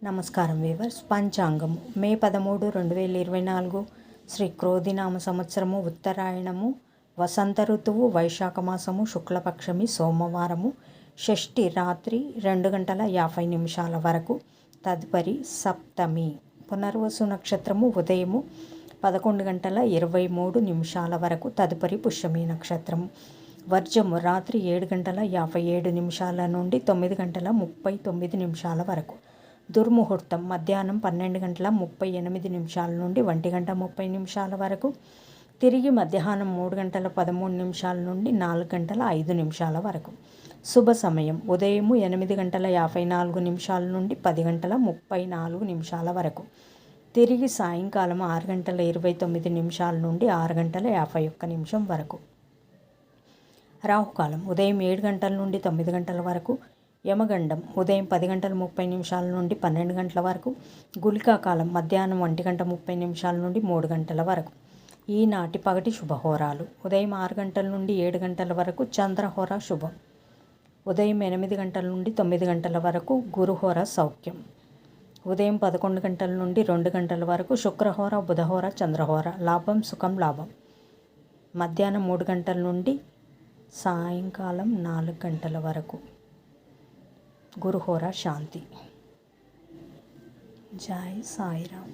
నమస్కారం వీవర్స్. పంచాంగము మే 13, 2024 శ్రీ క్రోధినామ సంవత్సరము, ఉత్తరాయణము, వసంత ఋతువు, వైశాఖ మాసము, శుక్లపక్షమి, సోమవారము, షష్ఠి రాత్రి 2:50 వరకు, తదుపరి సప్తమి. పునర్వసు నక్షత్రము ఉదయము 11:23 వరకు, తదుపరి పుష్యమి నక్షత్రము. వర్జము రాత్రి 7:57 నుండి 9:39 వరకు. దుర్ముహూర్తం మధ్యాహ్నం 12:38 నుండి 1:30 వరకు. తిరిగి మధ్యాహ్నం 3:13 నుండి 4:05 వరకు. శుభ సమయం ఉదయం 8:54 నుండి 10:34 వరకు. తిరిగి సాయంకాలం 6:29 నుండి 6:51 వరకు. రాహుకాలం ఉదయం 7 గంటల నుండి 9 గంటల వరకు. యమగండం ఉదయం 10:30 నుండి 12 గంటల వరకు. గుళికాకాలం మధ్యాహ్నం 1:30 నుండి 3 గంటల వరకు. ఈనాటి పగటి శుభహోరాలు: ఉదయం 6 గంటల నుండి 7 గంటల వరకు చంద్రహోర శుభం. ఉదయం 8 గంటల నుండి 9 గంటల వరకు గురుహోర సౌఖ్యం. ఉదయం 11 గంటల నుండి 2 గంటల వరకు శుక్రహోర, బుధహోర, చంద్రహోర. లాభం సుఖం లాభం. మధ్యాహ్నం 3 గంటల నుండి సాయంకాలం 4 గంటల వరకు గురుహోర శాంతి. జై సాయిరామ్.